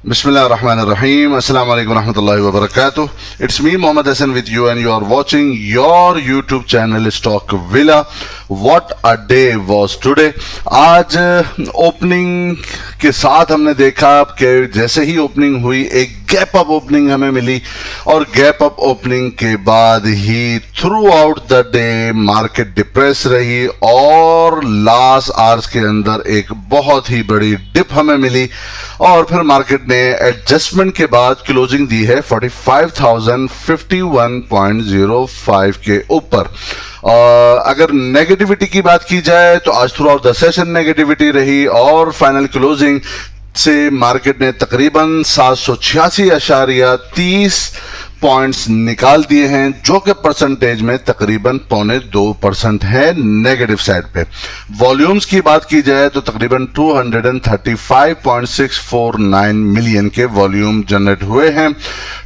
Bismillahirrahmanirrahim. Assalamu alaikum warahmatullahi wabarakatuh. It's me Mohammad Hassan with you and you are watching your YouTube channel Stock Villa. What a day was today. आज opening के साथ हमने देखा कि जैसे ही opening हुई एक गैप अप ओपनिंग हमें मिली और गैप अप ओपनिंग के बाद ही throughout the day market depress रही और लास्ट आवर्स के अंदर एक बहुत ही बड़ी डिप हमें मिली और फिर मार्केट ने एडजस्टमेंट के बाद क्लोजिंग दी है 45,051.05 के ऊपर। अगर नेगेटिविटी की बात की जाए तो आज through out the session negativity रही और फाइनल क्लोजिंग से मार्केट ने तकरीबन 786.30 पॉइंट्स निकाल दिए हैं, जो कि परसेंटेज में तकरीबन 0.2% है नेगेटिव साइड पे। वॉल्यूम्स की बात की जाए तो तकरीबन 235.649 मिलियन के वॉल्यूम जनरेट हुए हैं।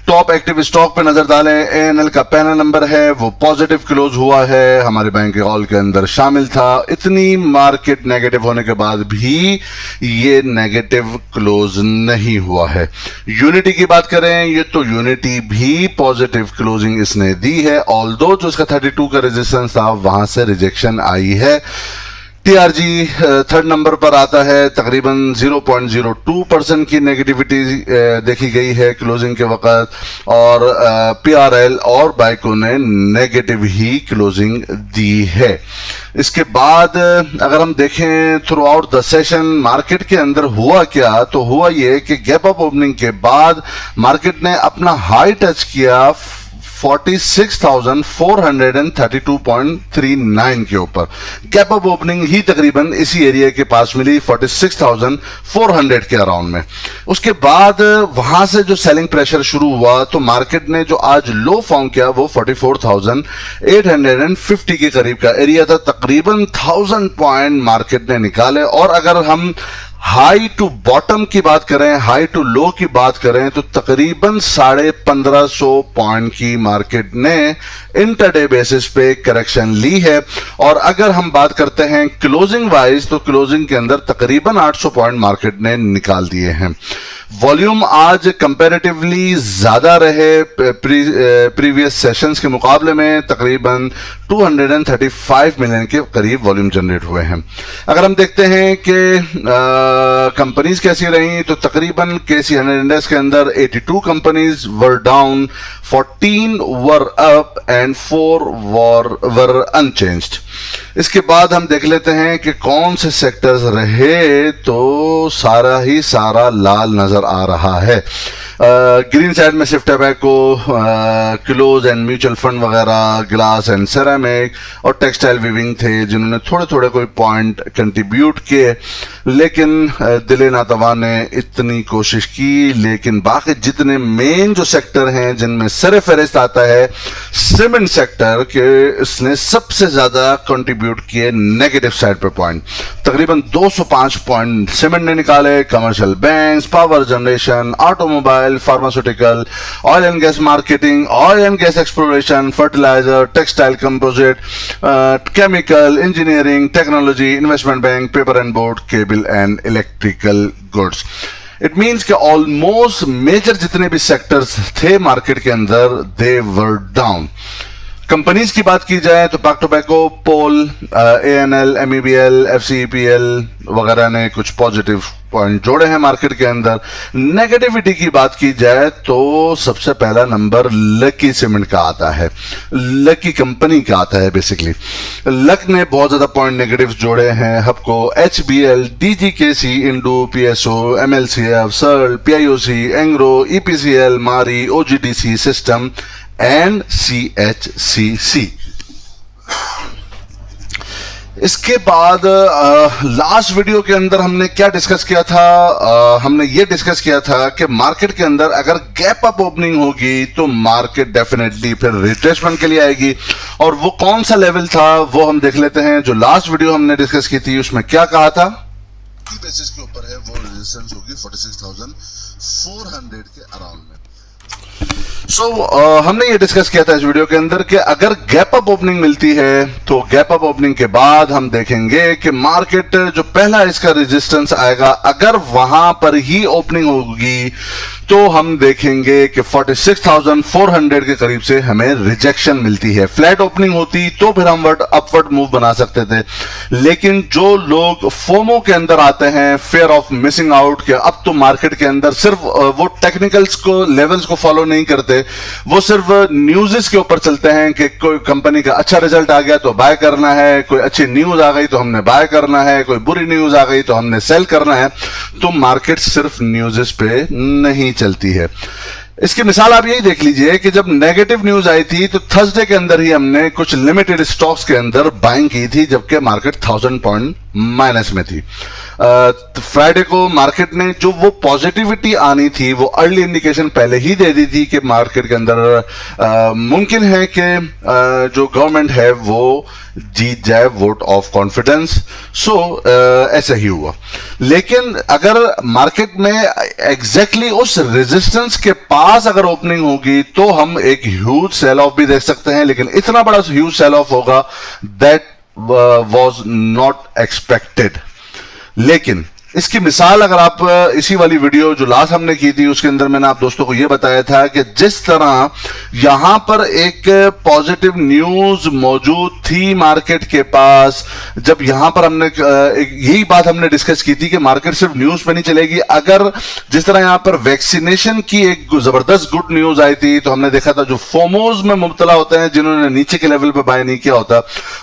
टॉप एक्टिव स्टॉक पे नजर डालें, एएनएल का पैनल नंबर है वो पॉजिटिव क्लोज हुआ है, हमारे बैंक ऑल के अंदर शामिल था। इतनी मार्केट नेगेटिव होने के बाद भी ये नेगेटिव क्लोज नहीं हुआ है। यूनिटी की बात करें ये तो यूनिटी भी पॉजिटिव क्लोजिंग इसने दी है, ऑल्दो जो इसका 32 का रेजिस्टेंस था वहां से रिजेक्शन आई है। टीआरजी थर्ड नंबर पर आता है, तकरीबन 0.02% की नेगेटिविटी देखी गई है क्लोजिंग के वक्त और पीआरएल और बाइको ने नेगेटिव ही क्लोजिंग दी है। इसके बाद अगर हम देखें through out the session market के अंदर हुआ क्या, तो हुआ ये कि गैप अप ओपनिंग के बाद मार्केट ने अपना हाई टच किया 46,432.39 के ऊपर। गैप अप ओपनिंग ही तकरीबन इसी एरिया के पास मिली 46,400 के अराउंड में। उसके बाद वहां से जो सेलिंग प्रेशर शुरू हुआ तो मार्केट ने जो आज लो फॉर्म किया वो 44,850 के करीब का एरिया था। तकरीबन 1000 पॉइंट मार्केट ने निकाले और अगर हम हाई टू बॉटम की बात करें, हाई टू लो की बात करें तो तकरीबन 1550 पॉइंट की मार्केट ने इंटरडे बेसिस पे करेक्शन ली है। और अगर हम बात करते हैं क्लोजिंग वाइज तो क्लोजिंग के अंदर तकरीबन 800 पॉइंट मार्केट ने निकाल दिए हैं। वॉल्यूम आज कंपैरेटिवली ज्यादा रहे प्रीवियस सेशंस के मुकाबले में, तकरीबन 235 मिलियन के करीब वॉल्यूम जनरेट हुए हैं। अगर हम देखते हैं कि कंपनीज कैसी रही तो तकरीबन केसी 100 इंडेक्स के अंदर 82 companies were down, 14 were up and 4 were unchanged. इसके बाद हम देख लेते हैं कि कौन से सेक्टर्स रहे तो सारा ही सारा लाल नजर आ रहा है। ग्रीन साइड में सिर्फ tobacco, close and mutual fund वगैरह, ग्लास एंड सेरामिक और टेक्सटाइल वीविंग थे जिन्होंने थोड़े थोड़े कोई पॉइंट कंट्रीब्यूट किए, लेकिन दिले नातवा ने इतनी कोशिश की। लेकिन बाकी जितने मेन जो सेक्टर हैं जिनमें सरे फहरिस्त आता है सीमेंट सेक्टर के, इसने सबसे ज्यादा कंट्रीब्यूट किए नेगेटिव साइड पे पॉइंट। तकरीबन 205 पॉइंट सीमेंट ने निकाले। Commercial banks, power generation, automobile, pharmaceutical, oil and gas marketing, oil and gas exploration, fertiliser, textile composite, chemical, engineering, technology, investment bank, paper and board, cable and electrical goods. It means कि almost major जितने भी sectors थे market के अंदर दे were down. Companies की बात की जाए तो पाक टोबैको, पोल, एएनएल, एमईबीएल, एफसीईपीएल वगैरह ने कुछ पॉजिटिव पॉइंट जोड़े हैं मार्केट के अंदर। नेगेटिविटी की बात की जाए तो सबसे पहला नंबर लकी सीमेंट का आता है, लकी कंपनी का आता है। बेसिकली लक ने बहुत ज्यादा पॉइंट नेगेटिव जोड़े हैं। हबको, एचबीएल, डीजीकेसी, इंडो, PSO, MLCF, Searle, PIOC, Engro, EPCL, Mari, OGDC system and CHCC. इसके बाद लास्ट वीडियो के अंदर हमने क्या डिस्कस किया था, हमने ये डिस्कस किया था कि मार्केट के अंदर अगर गैप अप ओपनिंग होगी तो मार्केट डेफिनेटली फिर रिट्रेसमेंट के लिए आएगी। और वो कौन सा लेवल था वो हम देख लेते हैं। जो लास्ट वीडियो हमने डिस्कस की थी उसमें क्या कहा था, बेसिस के ऊपर है वो रेजिस्टेंस होगी 46,400 के अराउंड में। हमने ये डिस्कस किया था इस वीडियो के अंदर कि अगर गैप अप ओपनिंग मिलती है तो गैप अप ओपनिंग के बाद हम देखेंगे कि मार्केट जो पहला इसका रेजिस्टेंस आएगा अगर वहां पर ही ओपनिंग होगी तो हम देखेंगे कि 46,400 के करीब से हमें रिजेक्शन मिलती है। फ्लैट ओपनिंग होती तो फिर हम अपवर्ड मूव बना सकते थे, लेकिन जो लोग फोमो के अंदर आते हैं, फेयर ऑफ मिसिंग आउट के, अब तो मार्केट के अंदर सिर्फ वो टेक्निकल्स को लेवल्स को फॉलो नहीं करते, वो सिर्फ न्यूज़ के ऊपर चलते हैं कि कोई कंपनी का अच्छा रिजल्ट आ गया तो बाय करना है, कोई अच्छी न्यूज आ गई तो हमने बाय करना है, कोई बुरी न्यूज आ गई तो हमने सेल करना है। तो मार्केट सिर्फ न्यूज़ पे नहीं चलती है। इसकी मिसाल आप यही देख लीजिए कि जब नेगेटिव न्यूज आई थी तो थर्सडे के अंदर ही हमने कुछ लिमिटेड स्टॉक्स के अंदर बाइंग की थी जबकि मार्केट 1000 पॉइंट माइनस में थी। फ्राइडे को मार्केट ने जो वो पॉजिटिविटी आनी थी वो अर्ली इंडिकेशन पहले ही दे दी थी कि मार्केट के अंदर मुमकिन है कि जो गवर्नमेंट है वो जीत जाए वोट ऑफ कॉन्फिडेंस। ऐसा ही हुआ। लेकिन अगर मार्केट में एग्जैक्टली उस रेजिस्टेंस के पास अगर ओपनिंग होगी तो हम एक ह्यूज सेल ऑफ भी देख सकते हैं, लेकिन इतना बड़ा ह्यूज सेल ऑफ होगा दैट was not expected। लेकिन इसकी मिसाल अगर आप इसी वाली वीडियो जो लास्ट हमने की थी उसके अंदर मैंने आप दोस्तों को यह बताया था कि जिस तरह यहां पर एक पॉजिटिव न्यूज मौजूद थी मार्केट के पास, जब यहां पर हमने यही बात हमने डिस्कस की थी कि मार्केट सिर्फ न्यूज पे नहीं चलेगी। अगर जिस तरह यहां पर वैक्सीनेशन की एक जबरदस्त गुड न्यूज आई थी तो हमने देखा था जो फोमोज में मुब्तला होते हैं, जिन्होंने नीचे के लेवल पे बाय नहीं किया होता,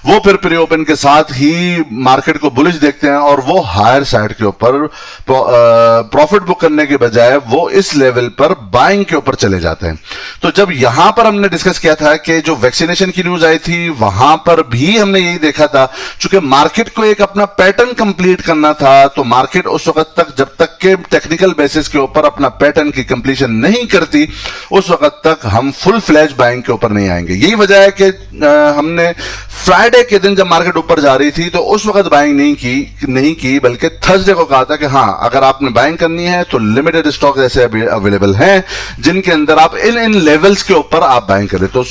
वो फिर प्री ओपन के साथ ही मार्केट को बुलिश देखते हैं और वो हायर साइड के पर प्रॉफिट बुक करने के बजाय वो इस लेवल पर बाइंग के ऊपर चले जाते हैं। तो जब यहां पर हमने डिस्कस किया था कि जो वैक्सीनेशन की न्यूज आई थी वहां पर भी हमने यही देखा था, चूंकि मार्केट को एक अपना पैटर्न कंप्लीट करना था तो मार्केट उस वक्त तक जब तक के टेक्निकल बेसिस के ऊपर अपना पैटर्न की कंप्लीशन नहीं करती उस वक्त तक हम फुल फ्लैश बाइंग के ऊपर नहीं आएंगे। यही वजह है कि हमने फ्राइडे के दिन जब मार्केट ऊपर जा रही थी तो उस वक्त बाइंग नहीं की बल्कि थर्सडे को कहा था कि हाँ अगर आपने बाइंग करनी है तो लिमिटेड स्टॉक ऐसे अवेलेबल हैं जिनके अंदर आप इन लेवल्स के ऊपर आप बाइंग करें। तो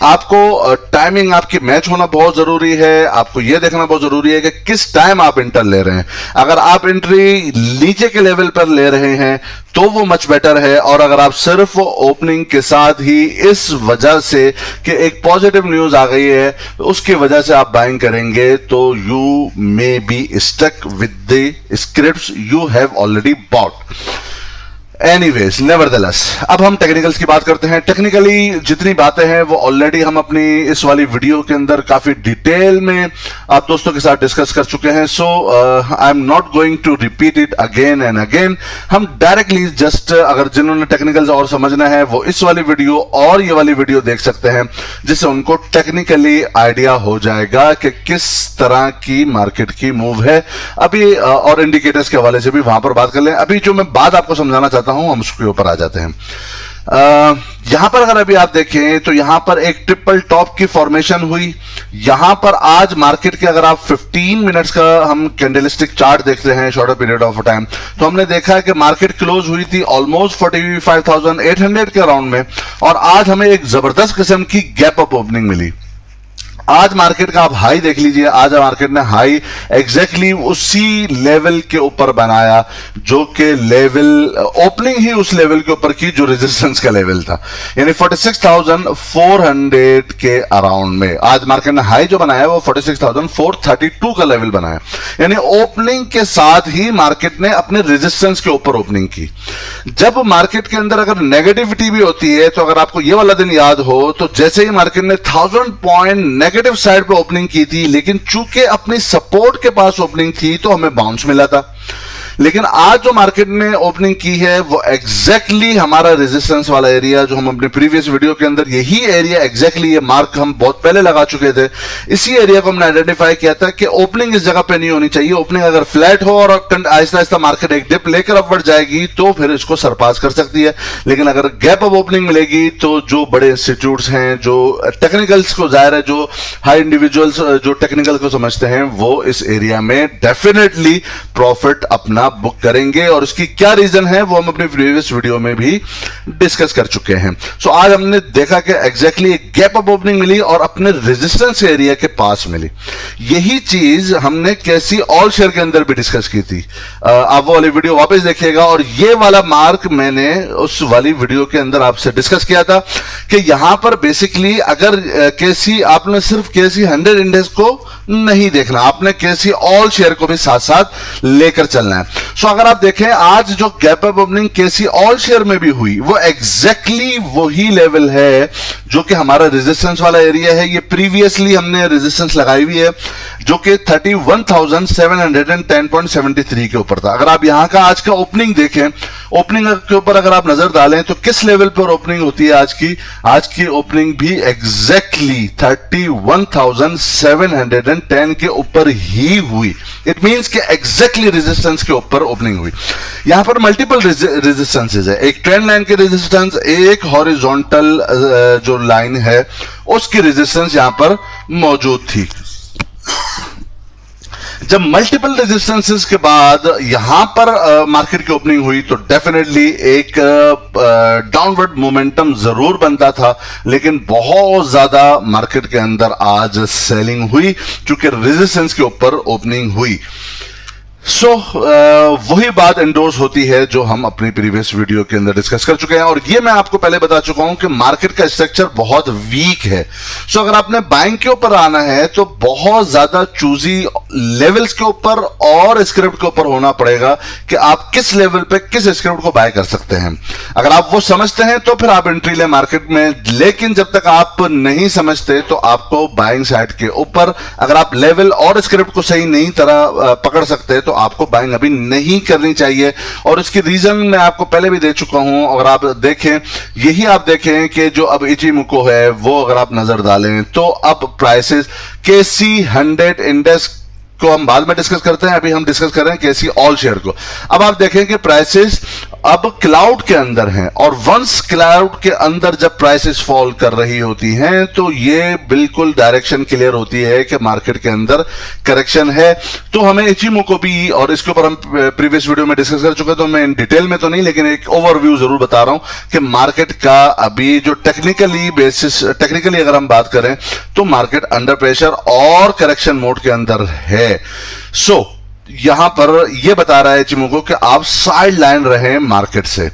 आपको टाइमिंग आपकी मैच होना बहुत जरूरी है। आपको यह देखना बहुत जरूरी है कि किस टाइम आप एंटर ले रहे हैं। अगर आप एंट्री नीचे के लेवल पर ले रहे हैं तो वो मच बेटर है, और अगर आप सिर्फ ओपनिंग के साथ ही इस वजह से कि एक पॉजिटिव न्यूज आ गई है उसकी वजह से आप बाइंग करेंगे तो you may be stuck with the scripts you have already bought. Anyways nevertheless अब हम टेक्निकल्स की बात करते हैं। टेक्निकली जितनी बातें हैं वो ऑलरेडी हम अपनी इस वाली वीडियो के अंदर काफी डिटेल में आप दोस्तों के साथ डिस्कस कर चुके हैं। I am not going to repeat it again and again. हम डायरेक्टली जस्ट अगर जिन्होंने टेक्निकल्स और समझना है वो इस वाली वीडियो और ये वाली वीडियो देख सकते हैं, जिससे उनको टेक्निकली आइडिया हो जाएगा कि किस तरह की मार्केट की मूव है अभी, और इंडिकेटर्स के हवाले से भी वहां पर बात कर लें। अभी जो मैं बात आपको समझाना चाहता हूं हम उसके ऊपर आ जाते हैं। यहां पर अगर अभी आप देखें तो यहां पर एक ट्रिपल टॉप की फॉर्मेशन हुई। यहां पर आज मार्केट के अगर आप 15 मिनट्स का हम कैंडलस्टिक चार्ट देखते हैं शॉर्टर पीरियड ऑफ टाइम तो हमने देखा कि मार्केट क्लोज हुई थी ऑलमोस्ट 45,800 के अराउंड में, और आज हमें एक जबरदस्त किस्म की गैप अप ओपनिंग मिली। आज मार्केट का आप हाई देख लीजिए, आज मार्केट ने हाई एग्जैक्टली उसी लेवल के ऊपर बनाया जो कि लेवल ओपनिंग ही उस लेवल के ऊपर की जो रेजिस्टेंस का लेवल था, यानी 46,400 के अराउंड में आज मार्केट ने हाई जो बनाया वो 46,432 का लेवल बनाया। यानी ओपनिंग के साथ ही मार्केट ने अपने रेजिस्टेंस के ऊपर ओपनिंग की। जब मार्केट के अंदर अगर नेगेटिविटी भी होती है तो अगर आपको ये वाला दिन याद हो तो जैसे ही मार्केट ने 1000 पॉइंट नेगेटिव साइड पे ओपनिंग की थी, लेकिन चूंकि अपनी सपोर्ट के पास ओपनिंग थी तो हमें बाउंस मिला था। लेकिन आज जो मार्केट ने ओपनिंग की है वो एग्जैक्टली हमारा रेजिस्टेंस वाला एरिया जो हम अपने प्रीवियस वीडियो के अंदर यही एरिया एग्जैक्टली ये मार्क हम बहुत पहले लगा चुके थे, इसी एरिया को हमने आइडेंटिफाई किया था कि ओपनिंग इस जगह पे नहीं होनी चाहिए। ओपनिंग अगर फ्लैट हो और आहिस्ता आहिस्ता मार्केट एक डिप लेकर अपवर्ड जाएगी तो फिर इसको सरपास कर सकती है, लेकिन अगर गैप अप ओपनिंग मिलेगी तो जो बड़े इंस्टीट्यूट्स हैं, जो टेक्निकल्स को जाहिर है जो हाई इंडिविजुअल्स जो टेक्निकल को समझते हैं वो इस एरिया में डेफिनेटली प्रॉफिट अपना आप बुक करेंगे, और उसकी क्या रीजन है वो हम अपने प्रीवियस वीडियो में भी डिस्कस कर चुके हैं। सो आज हमने देखा कि एग्जैक्टली एक गैप अप ओपनिंग मिली और अपने रेजिस्टेंस एरिया के पास मिली। यही चीज हमने कैसी ऑल शेयर के अंदर भी डिस्कस की थी। आप वो वाली वीडियो वापस देखिएगा, और ये वाला मार्क मैंने उस वाली वीडियो के अंदर आपसे डिस्कस किया था कि यहां पर बेसिकली अगर केसी, आपने सिर्फ केसी 100 इंडेक्स को नहीं देखना, आपने केसी ऑल शेयर को भी साथ साथ लेकर चलना है। सो अगर आप देखें आज जो गैप अप ओपनिंग केसी ऑल शेयर में भी हुई वो एग्जैक्टली वही लेवल है जो कि हमारा रेजिस्टेंस वाला एरिया है। ये प्रीवियसली हमने रेजिस्टेंस लगाई हुई है जो कि 31,710.73 के ऊपर था। अगर आप यहां का आज का ओपनिंग देखें, ओपनिंग के ऊपर अगर आप नजर डालें तो किस लेवल पर ओपनिंग होती है आज की ओपनिंग भी एग्जैक्टली 31,710 के ऊपर ही हुई। इट मींस कि एग्जैक्टली रेजिस्टेंस के ऊपर ओपनिंग हुई। यहां पर मल्टीपल रेजिस्टेंसेस है, एक ट्रेंड लाइन की रेजिस्टेंस, एक हॉरिजॉन्टल जो लाइन है उसकी रेजिस्टेंस यहां पर मौजूद थी। जब मल्टीपल रेजिस्टेंसेस के बाद यहां पर मार्केट की ओपनिंग हुई तो डेफिनेटली एक डाउनवर्ड मोमेंटम जरूर बनता था, लेकिन बहुत ज्यादा मार्केट के अंदर आज सेलिंग हुई क्योंकि रेजिस्टेंस के ऊपर ओपनिंग हुई। सो वही बात एंडोर्स होती है जो हम अपनी प्रीवियस वीडियो के अंदर डिस्कस कर चुके हैं, और ये मैं आपको पहले बता चुका हूं कि मार्केट का स्ट्रक्चर बहुत वीक है। सो अगर आपने बाइंग के ऊपर आना है तो बहुत ज्यादा चूजी लेवल्स के ऊपर और स्क्रिप्ट के ऊपर होना पड़ेगा कि आप किस लेवल पे किस स्क्रिप्ट को बाय कर सकते हैं। अगर आप वो समझते हैं तो फिर आप एंट्री ले मार्केट में, लेकिन जब तक आप नहीं समझते तो आपको बाइंग साइड के ऊपर अगर आप लेवल और स्क्रिप्ट को सही नहीं तरह पकड़ सकते तो आपको बाइंग अभी नहीं करनी चाहिए। और इसकी रीजन मैं आपको पहले भी दे चुका हूं। अगर आप देखें, यही आप देखें कि जो अब इचिमोको है वो अगर आप नजर डालें तो अब प्राइसेस केसी 100 इंडेक्स को हम बाद में डिस्कस करते हैं, अभी हम डिस्कस कर रहे हैं केसी ऑल शेयर को। अब आप देखें कि प्राइसेस अब क्लाउड के अंदर हैं, और वंस क्लाउड के अंदर जब प्राइसेस फॉल कर रही होती हैं तो ये बिल्कुल डायरेक्शन क्लियर होती है कि मार्केट के अंदर करेक्शन है। तो हमें इचिमोको भी, और इसके ऊपर हम प्रीवियस वीडियो में डिस्कस कर चुके हैं तो मैं इन डिटेल में तो नहीं लेकिन एक ओवरव्यू जरूर बता रहा हूं कि मार्केट का अभी जो टेक्निकली अगर हम बात करें तो मार्केट अंडर प्रेशर और करेक्शन मोड के अंदर है। सो यहां पर यह बता रहा है इचिमोको कि आप साइड लाइन रहे मार्केट से।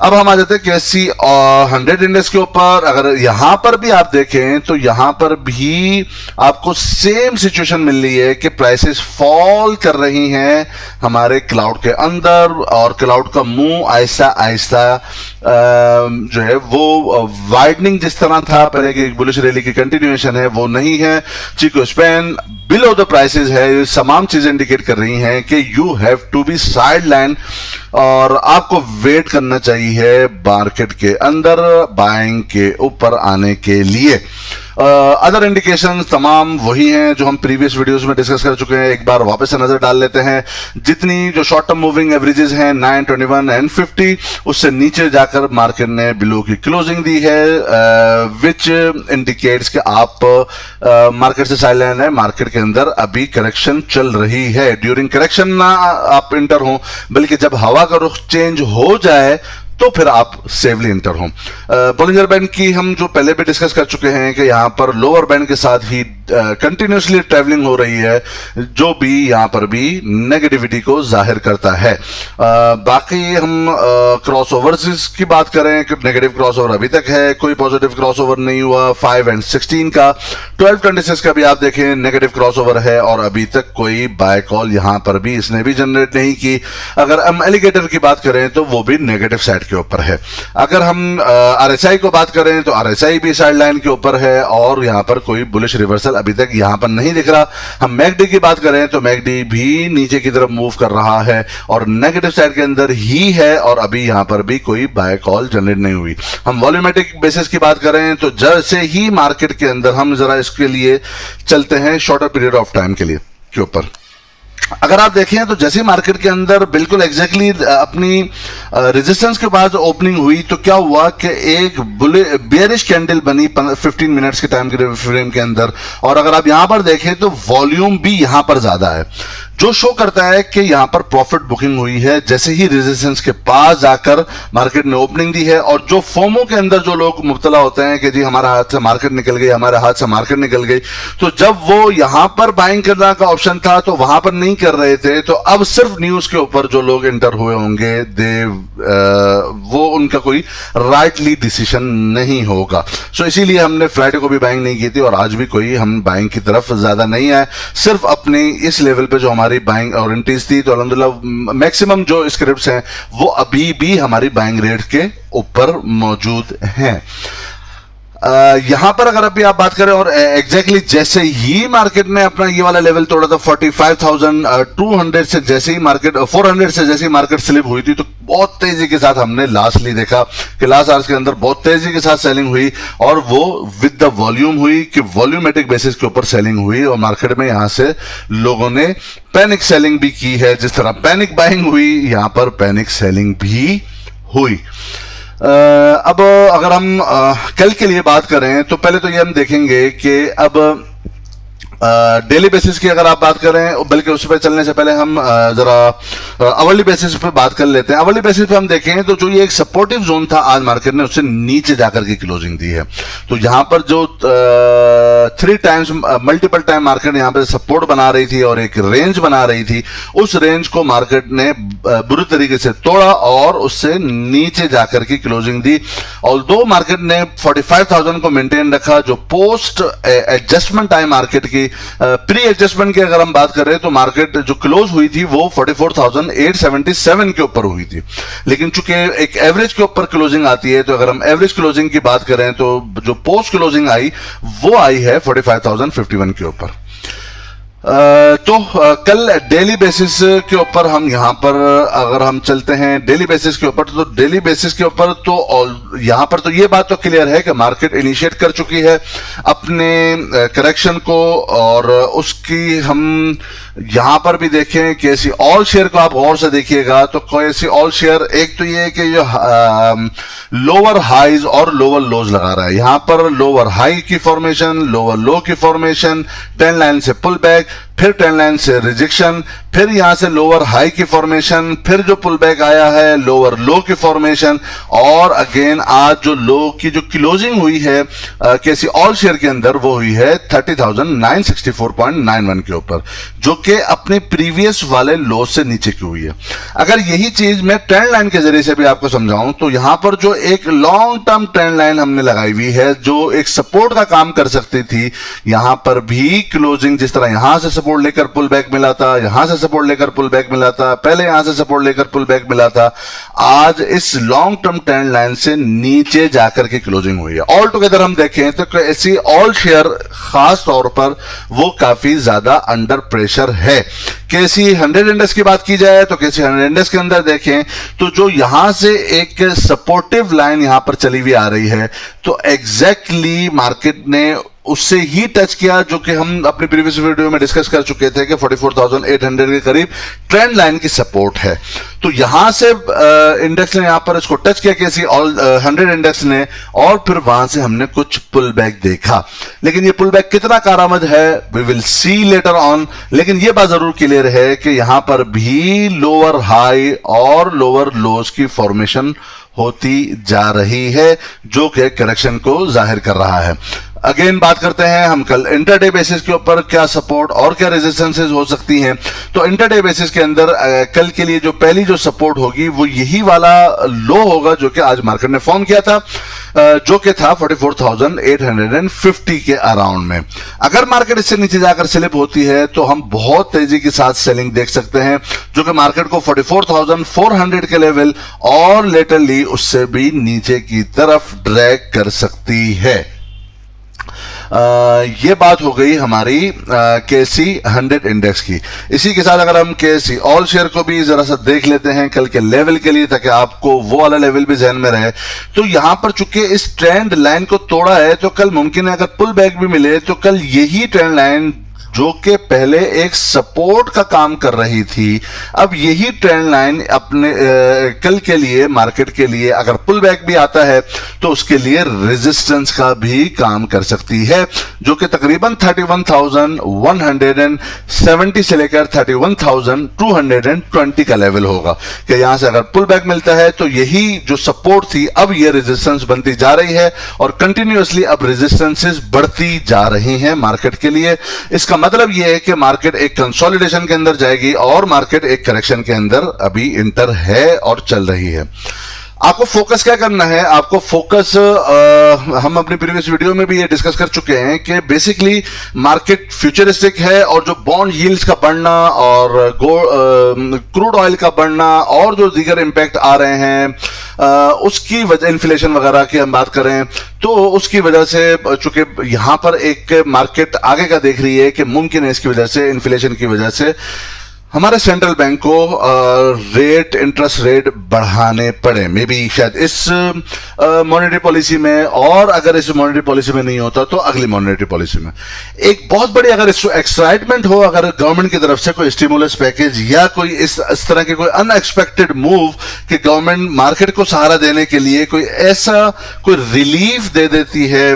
अब हम आ जाते हैं केसी 100 इंडेक्स के ऊपर। अगर यहां पर भी आप देखें तो यहां पर भी आपको सेम सिचुएशन मिल रही है कि प्राइसेस फॉल कर रही हैं हमारे क्लाउड के अंदर, और क्लाउड का मुंह आहिस्ता आहिस्ता जो है वो वाइडनिंग जिस तरह था पहले की बुलिश रैली की कंटिन्यूएशन है वो नहीं है। Chikou span below the prices है, ये तमाम चीजें इंडिकेट कर रही हैं कि you have to be sideline और आपको वेट करना चाहिए मार्केट के अंदर बाइंग के ऊपर आने के लिए। अदर इंडिकेशन तमाम वही हैं जो हम प्रीवियस वीडियोस में डिस्कस कर चुके हैं। एक बार वापस से नजर डाल लेते हैं। जितनी जो शॉर्ट टर्म मूविंग एवरेजेस हैं 9, 21 एंड 50, उससे नीचे जाकर मार्केट ने बिलो की क्लोजिंग दी है, विच इंडिकेट्स कि आप मार्केट से साइडलाइन है, मार्केट के अंदर अभी करेक्शन चल रही है। ड्यूरिंग करेक्शन ना आप इंटर हो, बल्कि जब हवा का रुख चेंज हो जाए तो फिर आप सेफली इंटर हो। बोलिंजर बैंड की हम जो पहले भी डिस्कस कर चुके हैं कि यहां पर लोअर बैंड के साथ ही कंटिन्यूसली ट्रेवलिंग हो रही है, जो भी यहां पर भी नेगेटिविटी को जाहिर करता है। बाकी हम क्रॉसओवर्स की बात करें कि नेगेटिव क्रॉसओवर अभी तक है, कोई पॉजिटिव क्रॉसओवर नहीं हुआ। 5 एंड 16 का, 1226 का भी आप देखें नेगेटिव क्रॉसओवर है और अभी तक कोई बाय कॉल यहां पर भी इसने भी जनरेट नहीं की। अगर हम एलिगेटर की बात करें तो वो भी नेगेटिव साइड के ऊपर है। अगर हम आरएसआई को बात करें तो आरएसआई भी साइड लाइन के ऊपर है और यहां पर कोई बुलिश रिवर्सल अभी तक यहां पर नहीं दिख रहा। हम मैकडी की बात करें तो मैकडी भी नीचे की तरफ मूव कर रहा है और नेगेटिव साइड के अंदर ही है और अभी यहां पर भी कोई बाय कॉल जनरेट नहीं हुई। हम वॉल्यूमेट्रिक बेसिस की बात करें तो जैसे ही मार्केट के अंदर हम जरा इसके लिए चलते हैं शॉर्टर पीरियड ऑफ टाइम के लिए के ऊपर। अगर आप देखें तो जैसे मार्केट के अंदर बिल्कुल एग्जैक्टली अपनी रेजिस्टेंस के बाद ओपनिंग हुई तो क्या हुआ कि एक बेयरिश कैंडल बनी 15 मिनट्स के टाइम फ्रेम के अंदर। और अगर आप यहां पर देखें तो वॉल्यूम भी यहां पर ज्यादा है। जो शो करता है कि यहां पर प्रॉफिट बुकिंग हुई है जैसे ही रेजिस्टेंस के पास जाकर मार्केट ने ओपनिंग दी है। और जो फोमो के अंदर जो लोग मुब्तला होते हैं कि जी हमारा हाथ से मार्केट निकल गई, हमारे हाथ से मार्केट निकल गई, तो जब वो यहां पर बाइंग करने का ऑप्शन था तो वहां पर नहीं कर रहे थे, तो अब सिर्फ न्यूज के ऊपर जो लोग इंटर हुए होंगे वो उनका कोई राइटली डिसीजन नहीं होगा। सो इसीलिए हमने फ्राइडे को भी बाइंग नहीं की थी और आज भी कोई हम बाइंग की तरफ ज्यादा नहीं आए, सिर्फ अपनी इस लेवल पे जो हमारी बाइंग ऑरेंटीज थी। तो अल्हम्दुलिल्लाह मैक्सिमम जो स्क्रिप्ट्स हैं वो अभी भी हमारी बाइंग रेट के ऊपर मौजूद हैं। यहां पर अगर अभी आप बात करें और एग्जैक्टली जैसे ही मार्केट ने अपना ये वाला लेवल तोड़ा था 45,200 से, जैसे ही मार्केट 400 से जैसे ही मार्केट स्लिप हुई थी तो बहुत तेजी के साथ हमने लास्टली देखा कि लास्ट आवर्स के अंदर बहुत तेजी के साथ सेलिंग हुई और वो विद द वॉल्यूम हुई कि वॉल्यूमेटिक बेसिस के ऊपर सेलिंग हुई और मार्केट में यहां से लोगों ने पैनिक सेलिंग भी की है। जिस तरह पैनिक बाइंग हुई यहां पर पैनिक सेलिंग भी हुई। अब अगर हम कल के लिए बात करें तो पहले तो ये हम देखेंगे कि अब डेली बेसिस की अगर आप बात करें, बल्कि उस पर चलने से पहले हम जरा अवर्ली बेसिस पे बात कर लेते हैं। अवर्ली बेसिस पे हम देखें तो जो ये एक सपोर्टिव जोन था आज मार्केट ने उससे नीचे जाकर की क्लोजिंग दी है। तो यहां पर जो 3 टाइम्स मल्टीपल टाइम मार्केट यहां पर सपोर्ट बना रही थी और एक रेंज बना रही थी, उस रेंज को मार्केट ने बुरी तरीके से तोड़ा और उससे नीचे जाकर की क्लोजिंग दी। ऑल्दो मार्केट ने 45,000 को मेंटेन रखा, जो पोस्ट एडजस्टमेंट टाइम मार्केट की प्री एडजस्टमेंट की अगर हम बात करें तो मार्केट जो क्लोज हुई थी वो 44,877 के ऊपर हुई थी। लेकिन चूंकि एक एवरेज के ऊपर क्लोजिंग आती है तो अगर हम एवरेज क्लोजिंग की बात करें तो जो पोस्ट क्लोजिंग आई वो आई है 45,051 के ऊपर। तो कल डेली बेसिस के ऊपर हम यहां पर अगर हम चलते हैं डेली बेसिस के ऊपर, तो डेली बेसिस के ऊपर तो यहां पर तो ये बात तो क्लियर है कि मार्केट इनिशिएट कर चुकी है अपने करेक्शन को और उसकी हम यहां पर भी देखें कि ऐसी ऑल शेयर को आप गौर से देखिएगा तो कोई ऐसी ऑल शेयर एक तो ये कि जो लोअर हाईज और लोअर लोज लगा रहा है, यहां पर लोअर हाई की फॉर्मेशन, लोअर लो की फॉर्मेशन, ट्रेंड लाइन से पुल बैक, फिर ट्रेंड लाइन से रिजेक्शन, फिर यहां से लोअर हाई की फॉर्मेशन, फिर जो पुल बैक आया है लोअर लो की फॉर्मेशन और अगेन आज जो लो की जो क्लोजिंग हुई है कैसी ऑल शेयर के अंदर वो हुई है 30,964.91 के ऊपर, जो कि अपने प्रीवियस वाले लो से नीचे की हुई है। अगर यही चीज मैं ट्रेंड लाइन के जरिए से भी आपको समझाऊं तो यहां पर जो एक लॉन्ग टर्म ट्रेंड लाइन हमने लगाई हुई है जो एक सपोर्ट का काम कर सकती थी, यहां पर भी क्लोजिंग जिस तरह यहां से सपोर्ट लेकर पुल बैक मिला था, यहां से सपोर्ट लेकर पुल बैक मिला था, पहले यहां से सपोर्ट लेकर पुल बैक मिला था, आज इस लॉन्ग टर्म ट्रेंड लाइन से नीचे जाकर के क्लोजिंग हुई है। ऑल टुगेदर हम देखें तो ऐसी ऑल शेयर खास तौर पर वो काफी ज्यादा अंडर प्रेशर है। कैसी 100 इंडेक्स की बात की जाए तो कैसी 100 इंडेक्स के अंदर देखें तो जो यहां से एक सपोर्टिव लाइन यहां पर चली हुई आ रही है तो एग्जैक्टली मार्केट ने उससे ही टच किया जो कि हम अपनी प्रीवियस वीडियो में डिस्कस कर चुके थे कि 44,800 के करीब ट्रेंड लाइन की सपोर्ट है। तो यहां से इंडेक्स ने यहां पर इसको टच किया कैसी ऑल 100 इंडेक्स ने और फिर वहां से हमने कुछ पुल बैक देखा, लेकिन ये पुल बैक कितना कारआमद है we will see later on. लेकिन ये बात जरूर क्लियर है कि यहां पर भी लोअर हाई और लोअर लोज की फॉर्मेशन होती जा रही है जो कि करेक्शन को जाहिर कर रहा है। अगेन बात करते हैं हम कल इंटरडे बेसिस के ऊपर क्या सपोर्ट और क्या रेजिस्टेंसेस हो सकती हैं। तो इंटरडे बेसिस के अंदर कल के लिए जो पहली जो सपोर्ट होगी वो यही वाला लो होगा जो कि आज मार्केट ने फॉर्म किया था जो कि था 44,850 के अराउंड में। अगर मार्केट इससे नीचे जाकर स्लिप होती है तो हम बहुत तेजी के साथ सेलिंग देख सकते हैं जो कि मार्केट को 44,400 के लेवल और लेटरली उससे भी नीचे की तरफ ड्रैग कर सकती है। ये बात हो गई हमारी केसी 100 इंडेक्स की। इसी के साथ अगर हम केसी ऑल शेयर को भी जरा सा देख लेते हैं कल के लेवल के लिए ताकि आपको वो वाला लेवल भी ध्यान में रहे, तो यहां पर चूंकि इस ट्रेंड लाइन को तोड़ा है तो कल मुमकिन है अगर पुल बैक भी मिले तो कल यही ट्रेंड लाइन जो कि पहले एक सपोर्ट का काम कर रही थी, अब यही ट्रेंड लाइन अपने कल के लिए मार्केट के लिए अगर पुल बैक भी आता है तो उसके लिए रेजिस्टेंस का भी काम कर सकती है, जो कि तकरीबन 31,170 से लेकर 31,220 का लेवल होगा कि यहां से अगर पुल बैक मिलता है तो यही जो सपोर्ट थी अब ये रेजिस्टेंस बनती जा रही है और कंटिन्यूअसली अब रेजिस्टेंसेस बढ़ती जा रही हैं मार्केट के लिए। इसका मतलब यह है कि मार्केट एक कंसोलिडेशन के अंदर जाएगी और मार्केट एक करेक्शन के अंदर अभी इंटर है और चल रही है। आपको फोकस क्या करना है? आपको फोकस हम अपनी प्रीवियस वीडियो में भी ये डिस्कस कर चुके हैं कि बेसिकली मार्केट फ्यूचरिस्टिक है और जो बॉन्ड यील्ड्स का बढ़ना और क्रूड ऑयल का बढ़ना और जो दीगर इंपैक्ट आ रहे हैं उसकी वजह, इन्फ्लेशन वगैरह की हम बात करें तो उसकी वजह से चूंकि यहां पर एक मार्केट आगे का देख रही है कि मुमकिन है इसकी वजह से, इन्फ्लेशन की वजह से हमारे सेंट्रल बैंक को रेट, इंटरेस्ट रेट बढ़ाने पड़े, मे बी शायद इस मॉनेटरी पॉलिसी में, और अगर इस मॉनेटरी पॉलिसी में नहीं होता तो अगली मॉनेटरी पॉलिसी में। एक बहुत बड़ी अगर एक्साइटमेंट हो अगर गवर्नमेंट की तरफ से कोई स्टिमुलस पैकेज या कोई इस तरह के कोई अनएक्सपेक्टेड मूव कि गवर्नमेंट मार्केट को सहारा देने के लिए कोई ऐसा कोई रिलीफ दे देती है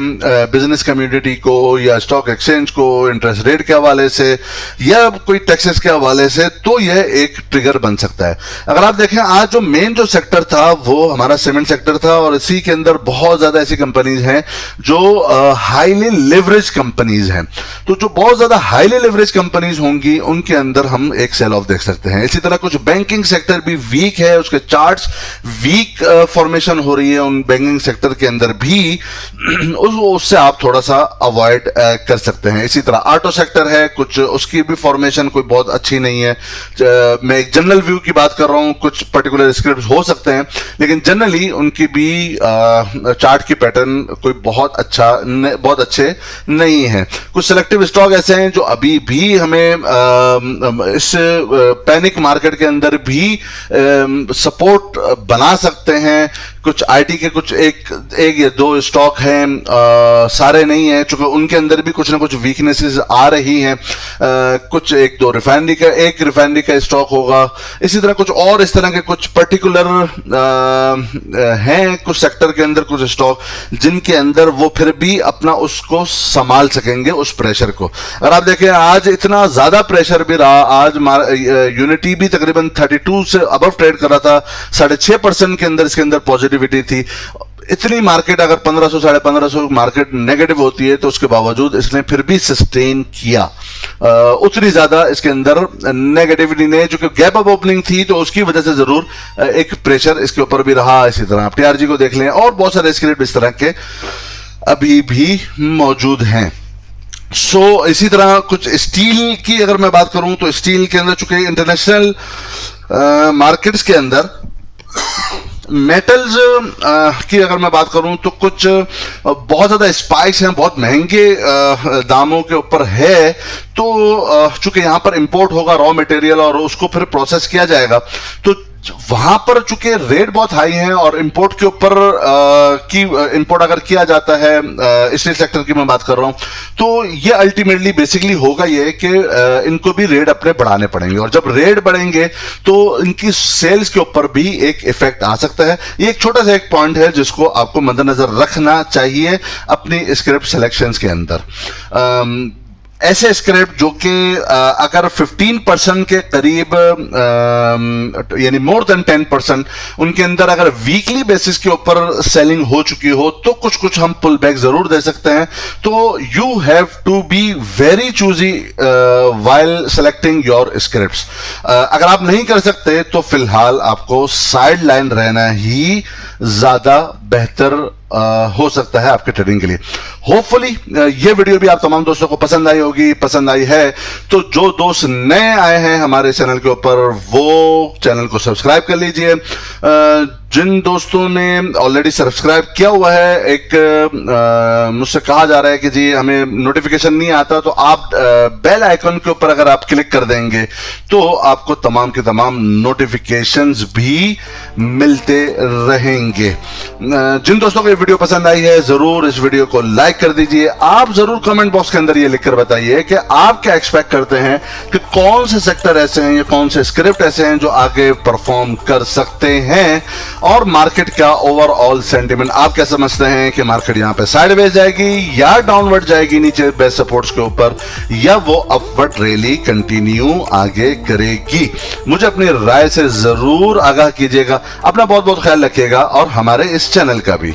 बिजनेस कम्युनिटी को या स्टॉक एक्सचेंज को इंटरेस्ट रेट के हवाले से या कोई टैक्सेस के हवाले से, तो यह एक ट्रिगर बन सकता है। अगर आप देखें आज जो मेन जो सेक्टर था वो हमारा सीमेंट सेक्टर था और इसी के अंदर बहुत ज्यादा ऐसी कंपनीज हैं जो हाईली लिवरेज कंपनीज हैं, तो जो बहुत ज्यादा हाईली लिवरेज कंपनीज होंगी उनके अंदर हम एक सेल ऑफ देख सकते हैं। इसी तरह कुछ बैंकिंग सेक्टर भी वीक है, उसके चार्ट्स वीक फॉर्मेशन हो रही है उन बैंकिंग सेक्टर के अंदर भी, उससे आप थोड़ा सा अवॉइड कर सकते हैं। इसी तरह ऑटो सेक्टर है, कुछ उसकी भी फॉर्मेशन कोई बहुत अच्छी नहीं है। मैं एक जनरल व्यू की बात कर रहा हूं, कुछ पर्टिकुलर स्क्रिप्ट हो सकते हैं लेकिन जनरली उनकी भी चार्ट की पैटर्न कोई बहुत अच्छे नहीं है। कुछ सिलेक्टिव स्टॉक ऐसे हैं जो अभी भी हमें इस पैनिक मार्केट के अंदर भी सपोर्ट बना सकते हैं। कुछ आईटी के कुछ एक या दो स्टॉक हैं, सारे नहीं हैं, चूंकि उनके अंदर भी कुछ ना कुछ वीकनेसेस आ रही हैं। कुछ एक दो रिफाइनरी का स्टॉक होगा। इसी तरह कुछ और इस तरह के कुछ पर्टिकुलर हैं कुछ सेक्टर के अंदर कुछ स्टॉक जिनके अंदर वो फिर भी अपना उसको संभाल सकेंगे उस प्रेशर को। अगर आप देखें आज इतना ज्यादा प्रेशर भी रहा, आज यूनिटी भी तकरीबन 32 से अबव ट्रेड कर रहा था, 6.5% के अंदर इसके अंदर पॉजिटिविटी थी। इतनी मार्केट अगर 1500 1550 मार्केट नेगेटिव होती है तो उसके बावजूद इसने फिर भी सस्टेन किया, उतनी ज्यादा इसके अंदर नेगेटिविटी नहीं, जो कि गैप अप ओपनिंग थी तो उसकी वजह से जरूर एक प्रेशर इसके ऊपर भी रहा। इसी तरह आप टीआरजी को देख लें और बहुत सारे स्क्रिप्ट इस तरह के अभी भी मौजूद हैं। इसी तरह कुछ स्टील की अगर मैं बात करूं तो स्टील के अंदर चूंकि इंटरनेशनल मार्केट्स के अंदर मेटल्स की अगर मैं बात करूं तो कुछ बहुत ज्यादा स्पाइक्स हैं, बहुत महंगे दामों के ऊपर है। तो चूंकि यहां पर इंपोर्ट होगा रॉ मटेरियल और उसको फिर प्रोसेस किया जाएगा, तो वहां पर चूंकि रेट बहुत हाई है और इंपोर्ट के ऊपर इंपोर्ट अगर किया जाता है, स्टील सेक्टर की मैं बात कर रहा हूं, तो ये अल्टीमेटली बेसिकली होगा ये कि इनको भी रेट अपने बढ़ाने पड़ेंगे और जब रेट बढ़ेंगे तो इनकी सेल्स के ऊपर भी एक इफेक्ट आ सकता है। ये एक छोटा सा एक पॉइंट है जिसको आपको मद्देनजर रखना चाहिए अपनी स्क्रिप्ट सिलेक्शंस के अंदर। ऐसे स्क्रिप्ट जो कि अगर 15% के करीब यानी मोर देन 10% उनके अंदर अगर वीकली बेसिस के ऊपर सेलिंग हो चुकी हो तो कुछ हम पुल बैक जरूर दे सकते हैं। तो you have to be very choosy while selecting your scripts. अगर आप नहीं कर सकते तो फिलहाल आपको साइड लाइन रहना ही ज्यादा बेहतर हो सकता है आपके ट्रेडिंग के लिए। होपफुली ये वीडियो भी आप तमाम दोस्तों को पसंद आई होगी। पसंद आई है तो जो दोस्त नए आए हैं हमारे चैनल के ऊपर वो चैनल को सब्सक्राइब कर लीजिए। जिन दोस्तों ने ऑलरेडी सब्सक्राइब किया हुआ है, एक मुझसे कहा जा रहा है कि जी हमें नोटिफिकेशन नहीं आता, तो आप बेल आइकन के ऊपर अगर आप क्लिक कर देंगे तो आपको तमाम के तमाम नोटिफिकेशंस भी मिलते रहेंगे। जिन दोस्तों को ये वीडियो पसंद आई है जरूर इस वीडियो को लाइक कर दीजिए। आप जरूर कमेंट बॉक्स के अंदर ये लिखकर बताइए कि आप क्या एक्सपेक्ट करते हैं कि कौन से सेक्टर ऐसे हैं या कौन से स्क्रिप्ट ऐसे हैं जो आगे परफॉर्म कर सकते हैं, और मार्केट का ओवरऑल सेंटीमेंट आप क्या समझते हैं कि मार्केट यहां पे साइडवेज जाएगी या डाउनवर्ड जाएगी नीचे बेस सपोर्ट्स के ऊपर, या वो अपवर्ड रैली कंटिन्यू आगे करेगी। मुझे अपनी राय से जरूर आगाह कीजिएगा। अपना बहुत बहुत ख्याल रखिएगा और हमारे इस चैनल का भी।